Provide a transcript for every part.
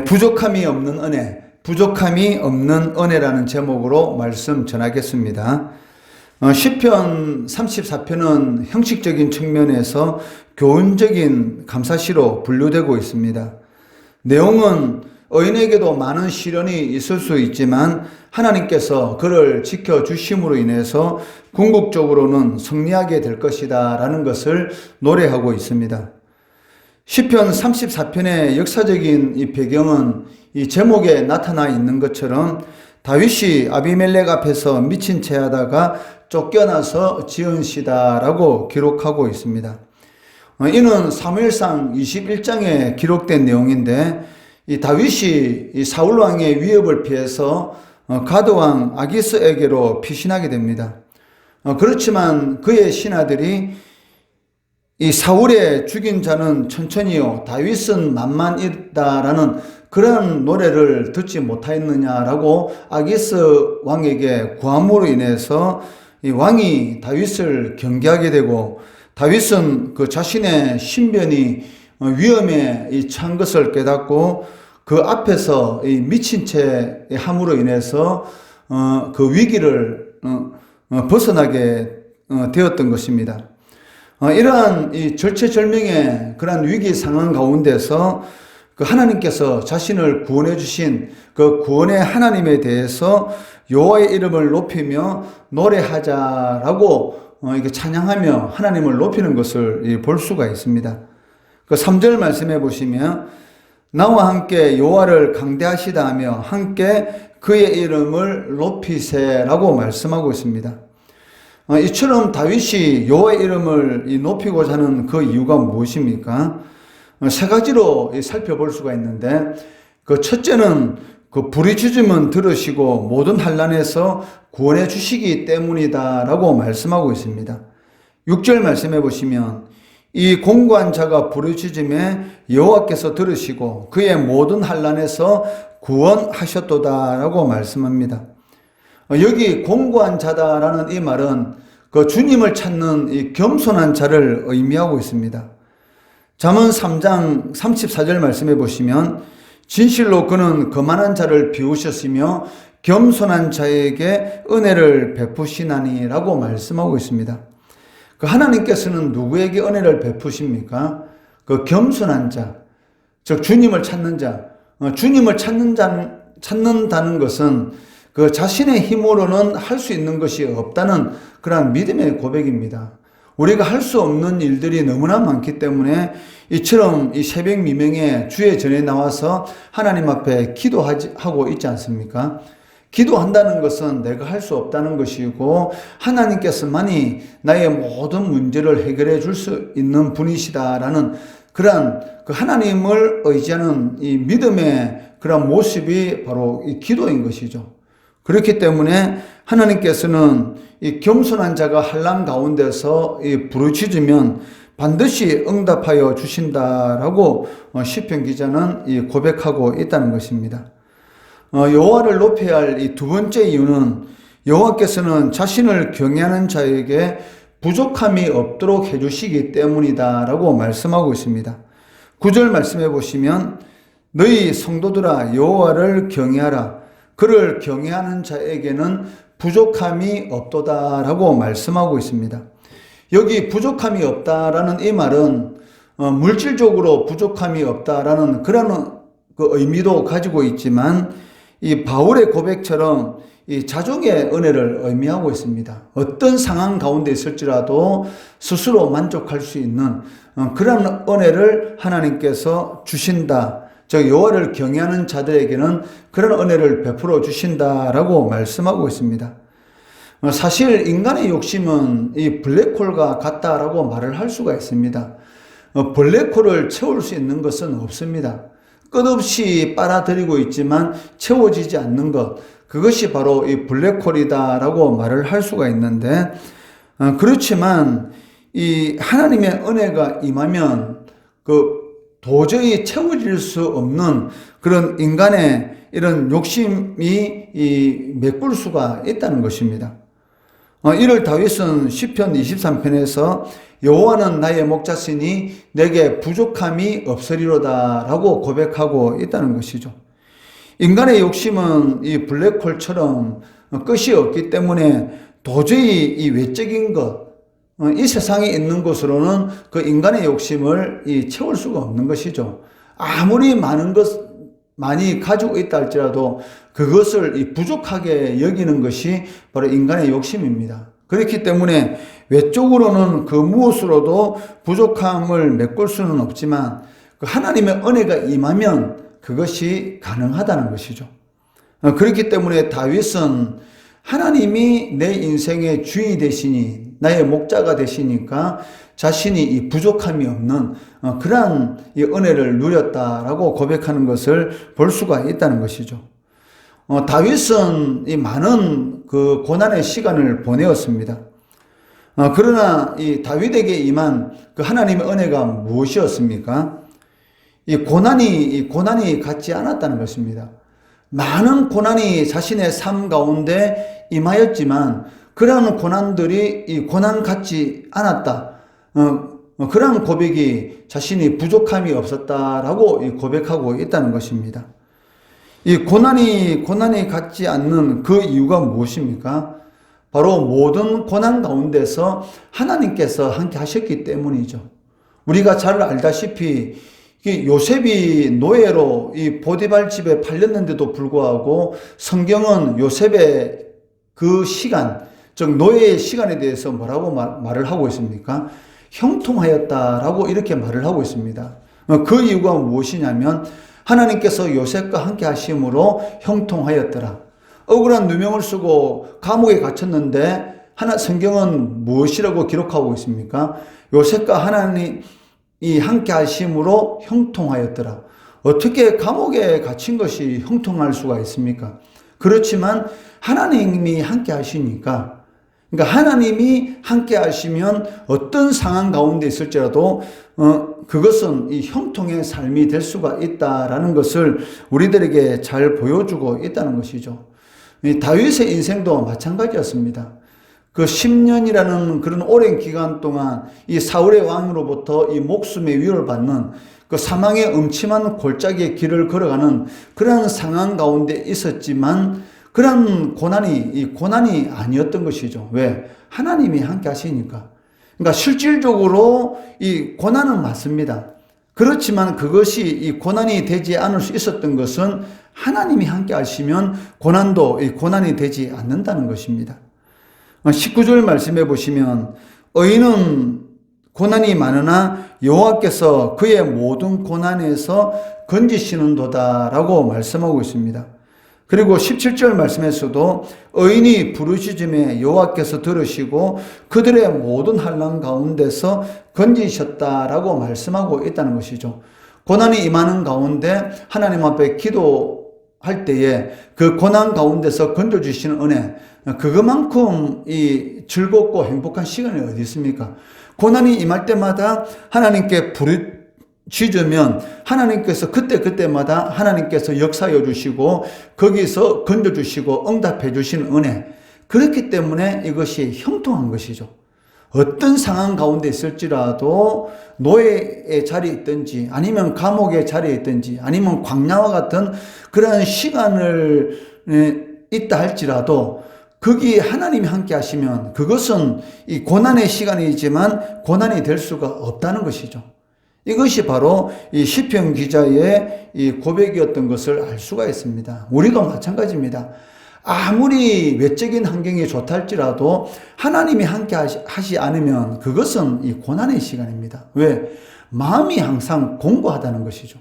부족함이 없는 은혜, 부족함이 없는 은혜라는 제목으로 말씀 전하겠습니다. 시편 34편은 형식적인 측면에서 교훈적인 감사시로 분류되고 있습니다. 내용은 의인에게도 많은 시련이 있을 수 있지만 하나님께서 그를 지켜주심으로 인해서 궁극적으로는 승리하게 될 것이다 라는 것을 노래하고 있습니다. 시편 34편의 역사적인 이 배경은 이 제목에 나타나 있는 것처럼 다윗이 아비멜렉 앞에서 미친 채 하다가 쫓겨나서 지은 시다라고 기록하고 있습니다. 이는 사무엘상 21장에 기록된 내용인데 이 다윗이 이 사울 왕의 위협을 피해서 가드 왕 아기스에게로 피신하게 됩니다. 그렇지만 그의 신하들이 이 사울의 죽인 자는 천천히요 다윗은 만만이다라는 그런 노래를 듣지 못하였느냐라고 아기스 왕에게 구함으로 인해서 이 왕이 다윗을 경계하게 되고 다윗은 그 자신의 신변이 위험에 처한 것을 깨닫고 그 앞에서 이 미친 채 함으로 인해서 그 위기를 벗어나게 되었던 것입니다. 이러한 이 절체절명의 그러한 위기 상황 가운데서 그 하나님께서 자신을 구원해 주신 그 구원의 하나님에 대해서 여호와의 이름을 높이며 노래하자라고 이렇게 찬양하며 하나님을 높이는 것을 볼 수가 있습니다. 그 3절 말씀해 보시면 나와 함께 여호와를 강대하시다 하며 함께 그의 이름을 높이세라고 말씀하고 있습니다. 이처럼 다윗이 여호와의 이름을 높이고자 하는 그 이유가 무엇입니까? 세 가지로 살펴볼 수가 있는데 그 첫째는 그 부르짖음은 들으시고 모든 환난에서 구원해 주시기 때문이다라고 말씀하고 있습니다. 6절 말씀해 보시면 이 공고한 자가 부르짖음에 여호와께서 들으시고 그의 모든 환난에서 구원하셨도다라고 말씀합니다. 여기 공고한 자다라는 이 말은 그 주님을 찾는 이 겸손한 자를 의미하고 있습니다. 잠언 3장 34절 말씀해 보시면 진실로 그는 거만한 자를 비우셨으며 겸손한 자에게 은혜를 베푸시나니라고 말씀하고 있습니다. 그 하나님께서는 누구에게 은혜를 베푸십니까? 그 겸손한 자, 즉 주님을 찾는 자, 주님을 찾는다는 것은 그 자신의 힘으로는 할 수 있는 것이 없다는 그러한 믿음의 고백입니다. 우리가 할 수 없는 일들이 너무나 많기 때문에 이처럼 이 새벽 미명에 주의 전에 나와서 하나님 앞에 기도하고 있지 않습니까? 기도한다는 것은 내가 할 수 없다는 것이고 하나님께서만이 나의 모든 문제를 해결해 줄 수 있는 분이시다라는 그러한 그 하나님을 의지하는 이 믿음의 그런 모습이 바로 이 기도인 것이죠. 그렇기 때문에 하나님께서는 이 겸손한 자가 환난 가운데서 이 부르짖으면 반드시 응답하여 주신다라고 시편 기자는 이 고백하고 있다는 것입니다. 여호와를 높여야 할 이 두 번째 이유는 여호와께서는 자신을 경외하는 자에게 부족함이 없도록 해주시기 때문이다라고 말씀하고 있습니다. 9절 말씀해 보시면 너희 성도들아 여호와를 경외하라. 그를 경외하는 자에게는 부족함이 없도다라고 말씀하고 있습니다. 여기 부족함이 없다라는 이 말은 물질적으로 부족함이 없다라는 그런 그 의미도 가지고 있지만 이 바울의 고백처럼 이 자족의 은혜를 의미하고 있습니다. 어떤 상황 가운데 있을지라도 스스로 만족할 수 있는 그런 은혜를 하나님께서 주신다. 즉 여호와를 경외하는 자들에게는 그런 은혜를 베풀어 주신다라고 말씀하고 있습니다. 사실 인간의 욕심은 이 블랙홀과 같다라고 말을 할 수가 있습니다. 블랙홀을 채울 수 있는 것은 없습니다. 끝없이 빨아들이고 있지만 채워지지 않는 것, 그것이 바로 이 블랙홀이다라고 말을 할 수가 있는데 그렇지만 이 하나님의 은혜가 임하면 그 도저히 채워질 수 없는 그런 인간의 이런 욕심이 메꿀 수가 있다는 것입니다. 이를 다윗은 시편 23편에서 여호와는 나의 목자시니 내게 부족함이 없으리로다 라고 고백하고 있다는 것이죠. 인간의 욕심은 이 블랙홀처럼 끝이 없기 때문에 도저히 이 외적인 것, 이 세상에 있는 것으로는 그 인간의 욕심을 채울 수가 없는 것이죠. 아무리 많이 가지고 있다 할지라도 그것을 부족하게 여기는 것이 바로 인간의 욕심입니다. 그렇기 때문에 외적으로는 그 무엇으로도 부족함을 메꿀 수는 없지만 하나님의 은혜가 임하면 그것이 가능하다는 것이죠. 그렇기 때문에 다윗은 하나님이 내 인생의 주인이 되시니 나의 목자가 되시니까 자신이 이 부족함이 없는 그러한 이 은혜를 누렸다라고 고백하는 것을 볼 수가 있다는 것이죠. 다윗은 이 많은 그 고난의 시간을 보내었습니다. 그러나 이 다윗에게 임한 그 하나님의 은혜가 무엇이었습니까? 이 고난이 같지 않았다는 것입니다. 많은 고난이 자신의 삶 가운데 임하였지만 그러한 고난들이 이 고난 같지 않았다. 그러한 고백이 자신이 부족함이 없었다라고 고백하고 있다는 것입니다. 이 고난이 같지 않는 그 이유가 무엇입니까? 바로 모든 고난 가운데서 하나님께서 함께 하셨기 때문이죠. 우리가 잘 알다시피 요셉이 노예로 이 보디발 집에 팔렸는데도 불구하고 성경은 요셉의 그 시간, 즉 노예의 시간에 대해서 뭐라고 말을 하고 있습니까? 형통하였다라고 이렇게 말을 하고 있습니다. 그 이유가 무엇이냐면 하나님께서 요셉과 함께 하심으로 형통하였더라. 억울한 누명을 쓰고 감옥에 갇혔는데 성경은 무엇이라고 기록하고 있습니까? 요셉과 하나님이 함께 하심으로 형통하였더라. 어떻게 감옥에 갇힌 것이 형통할 수가 있습니까? 그렇지만 하나님이 함께 하시니까, 그러니까 하나님이 함께 하시면 어떤 상황 가운데 있을지라도 그것은 이 형통의 삶이 될 수가 있다라는 것을 우리들에게 잘 보여주고 있다는 것이죠. 다윗의 인생도 마찬가지였습니다. 그 10년이라는 그런 오랜 기간 동안 이 사울의 왕으로부터 이 목숨의 위협을 받는 그 사망의 음침한 골짜기의 길을 걸어가는 그런 상황 가운데 있었지만 그런 고난이 아니었던 것이죠. 왜? 하나님이 함께 하시니까. 그러니까 실질적으로 이 고난은 맞습니다. 그렇지만 그것이 이 고난이 되지 않을 수 있었던 것은 하나님이 함께 하시면 고난이 되지 않는다는 것입니다. 19절 말씀해 보시면 의인은 고난이 많으나 여호와께서 그의 모든 고난에서 건지시는도다 라고 말씀하고 있습니다. 그리고 17절 말씀에서도 의인이 부르짖음에 여호와께서 들으시고 그들의 모든 환난 가운데서 건지셨다라고 말씀하고 있다는 것이죠. 고난이 임하는 가운데 하나님 앞에 기도할 때에 그 고난 가운데서 건져주시는 은혜, 그것만큼 이 즐겁고 행복한 시간이 어디 있습니까? 고난이 임할 때마다 하나님께 부르짖으면 하나님께서 그때마다 하나님께서 역사해 주시고 거기서 건져주시고 응답해 주시는 은혜, 그렇기 때문에 이것이 형통한 것이죠. 어떤 상황 가운데 있을지라도 노예의 자리에 있든지 아니면 감옥의 자리에 있든지 아니면 광야와 같은 그런 시간을 있다 할지라도 거기 하나님이 함께 하시면 그것은 이 고난의 시간이지만 고난이 될 수가 없다는 것이죠. 이것이 바로 이 시편 기자의 이 고백이었던 것을 알 수가 있습니다. 우리도 마찬가지입니다. 아무리 외적인 환경이 좋다 할지라도 하나님이 함께 하시 않으면 그것은 이 고난의 시간입니다. 왜? 마음이 항상 공고하다는 것이죠.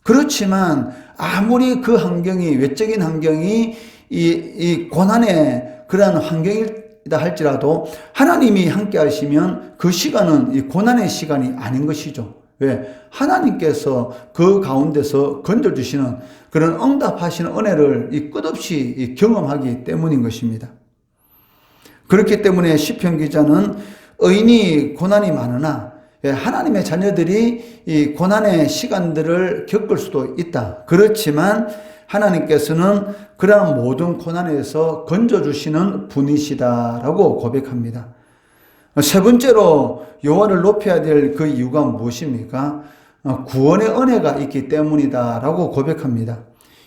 그렇지만 아무리 그 환경이, 외적인 환경이 이 고난의 그러한 환경이다 할지라도 하나님이 함께 하시면 그 시간은 이 고난의 시간이 아닌 것이죠. 왜? 하나님께서 그 가운데서 건져주시는 그런 응답하시는 은혜를 끝없이 경험하기 때문인 것입니다. 그렇기 때문에 시편 기자는 의인이 고난이 많으나 하나님의 자녀들이 이 고난의 시간들을 겪을 수도 있다. 그렇지만 하나님께서는 그러한 모든 고난에서 건져주시는 분이시다라고 고백합니다. 세 번째로 여호와를 높여야 될 그 이유가 무엇입니까? 구원의 은혜가 있기 때문이다라고 고백합니다.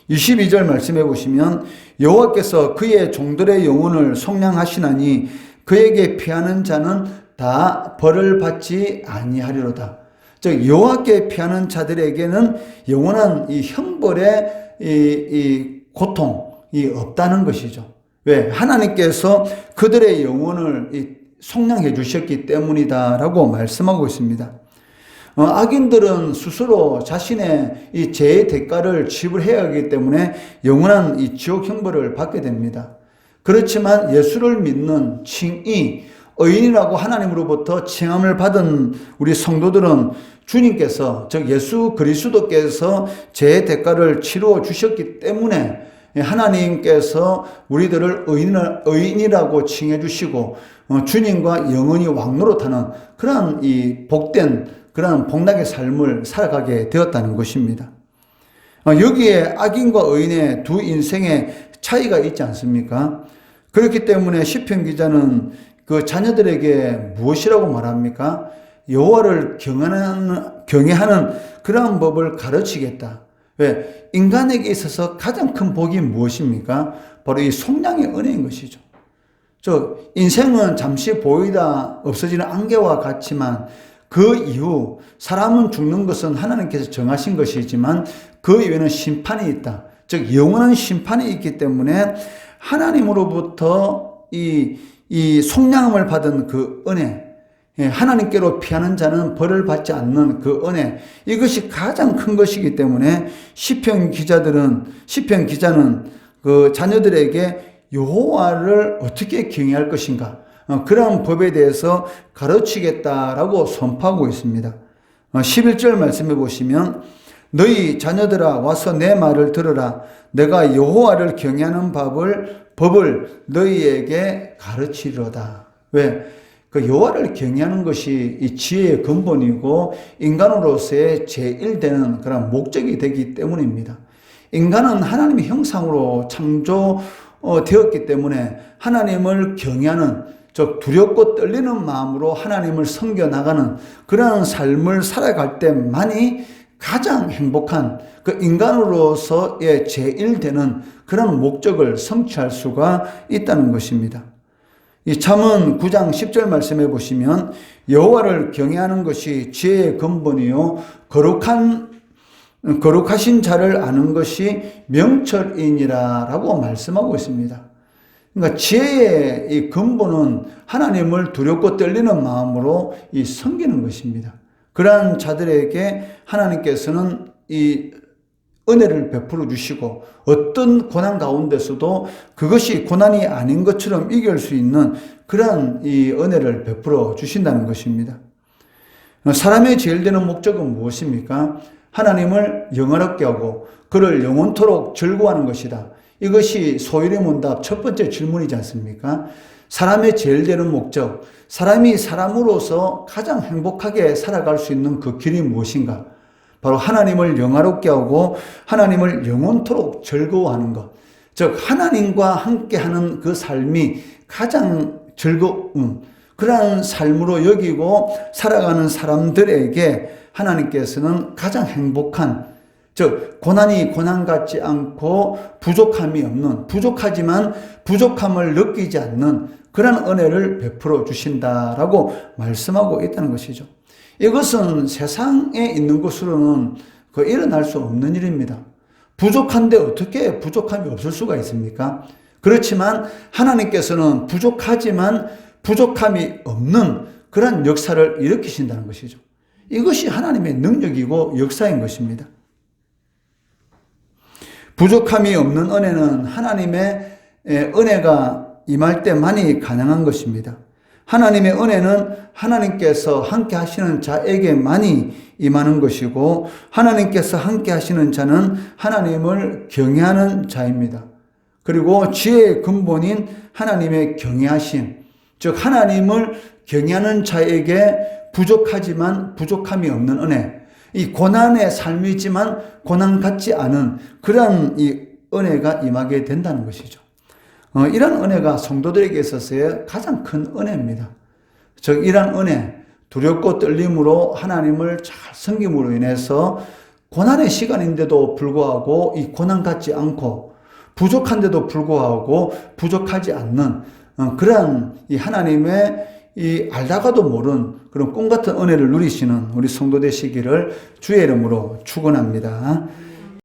22절 말씀해 보시면 여호와께서 그의 종들의 영혼을 속량하시나니 그에게 피하는 자는 다 벌을 받지 아니하리로다. 즉 여호와께 피하는 자들에게는 영원한 이 형벌의 이 고통이 없다는 것이죠. 왜? 하나님께서 그들의 영혼을 속량해 주셨기 때문이다라고 말씀하고 있습니다. 악인들은 스스로 자신의 이 죄의 대가를 지불해야 하기 때문에 영원한 이 지옥 형벌을 받게 됩니다. 그렇지만 예수를 믿는 칭의, 의인이라고 하나님으로부터 칭함을 받은 우리 성도들은 주님께서, 즉 예수 그리스도께서 죄의 대가를 치루어 주셨기 때문에 하나님께서 우리들을 의인이라고 칭해 주시고 주님과 영원히 왕노릇하는 그러한 이 복된 그러한 복락의 삶을 살아가게 되었다는 것입니다. 여기에 악인과 의인의 두 인생의 차이가 있지 않습니까? 그렇기 때문에 시편 기자는 그 자녀들에게 무엇이라고 말합니까? 여호와를 경외하는 그러한 법을 가르치겠다. 왜? 인간에게 있어서 가장 큰 복이 무엇입니까? 바로 이 속량의 은혜인 것이죠. 인생은 잠시 보이다 없어지는 안개와 같지만 그 이후 사람은 죽는 것은 하나님께서 정하신 것이지만 그 이후에는 심판이 있다. 즉 영원한 심판이 있기 때문에 하나님으로부터 이 속량함을 받은 그 은혜, 하나님께로 피하는 자는 벌을 받지 않는 그 은혜, 이것이 가장 큰 것이기 때문에 시편 기자는 그 자녀들에게 여호와를 어떻게 경외할 것인가, 그러한 법에 대해서 가르치겠다라고 선포하고 있습니다. 11절 말씀해 보시면 너희 자녀들아 와서 내 말을 들으라. 내가 여호와를 경외하는 법을 너희에게 가르치리로다. 왜? 그 여호와를 경외하는 것이 이 지혜의 근본이고 인간으로서의 제1되는 그런 목적이 되기 때문입니다. 인간은 하나님의 형상으로 창조되었기 때문에 하나님을 경외하는, 즉 두렵고 떨리는 마음으로 하나님을 섬겨나가는 그런 삶을 살아갈 때만이 가장 행복한 그 인간으로서의 제1되는 그런 목적을 성취할 수가 있다는 것입니다. 이 잠언 9장 10절 말씀해 보시면 여호와를 경외하는 것이 지혜의 근본이요 거룩하신 자를 아는 것이 명철이니라라고 말씀하고 있습니다. 그러니까 지혜의 이 근본은 하나님을 두렵고 떨리는 마음으로 섬기는 것입니다. 그러한 자들에게 하나님께서는 이 은혜를 베풀어 주시고 어떤 고난 가운데서도 그것이 고난이 아닌 것처럼 이길 수 있는 그러한 이 은혜를 베풀어 주신다는 것입니다. 사람의 제일 되는 목적은 무엇입니까? 하나님을 영화롭게 하고 그를 영원토록 즐거워하는 것이다. 이것이 소일의 문답 첫 번째 질문이지 않습니까? 사람의 제일 되는 목적, 사람이 사람으로서 가장 행복하게 살아갈 수 있는 그 길이 무엇인가? 바로 하나님을 영화롭게 하고 하나님을 영원토록 즐거워하는 것. 즉 하나님과 함께하는 그 삶이 가장 즐거운 그러한 삶으로 여기고 살아가는 사람들에게 하나님께서는 가장 행복한, 즉 고난이 고난 같지 않고 부족함이 없는, 부족하지만 부족함을 느끼지 않는 그런 은혜를 베풀어 주신다라고 말씀하고 있다는 것이죠. 이것은 세상에 있는 것으로는 일어날 수 없는 일입니다. 부족한데 어떻게 부족함이 없을 수가 있습니까? 그렇지만 하나님께서는 부족하지만 부족함이 없는 그런 역사를 일으키신다는 것이죠. 이것이 하나님의 능력이고 역사인 것입니다. 부족함이 없는 은혜는 하나님의 은혜가 임할 때만이 가능한 것입니다. 하나님의 은혜는 하나님께서 함께 하시는 자에게만이 임하는 것이고 하나님께서 함께 하시는 자는 하나님을 경외하는 자입니다. 그리고 지혜의 근본인 하나님의 경외하심, 즉 하나님을 경외하는 자에게 부족하지만 부족함이 없는 은혜, 이 고난의 삶이지만 고난 같지 않은 그러한 이 은혜가 임하게 된다는 것이죠. 이런 은혜가 성도들에게 있어서의 가장 큰 은혜입니다. 즉 이런 은혜, 두렵고 떨림으로 하나님을 잘 섬김으로 인해서 고난의 시간인데도 불구하고 이 고난 같지 않고 부족한데도 불구하고 부족하지 않는 그런 이 하나님의 이 알다가도 모른 그런 꿈 같은 은혜를 누리시는 우리 성도 되시기를 주의 이름으로 축원합니다.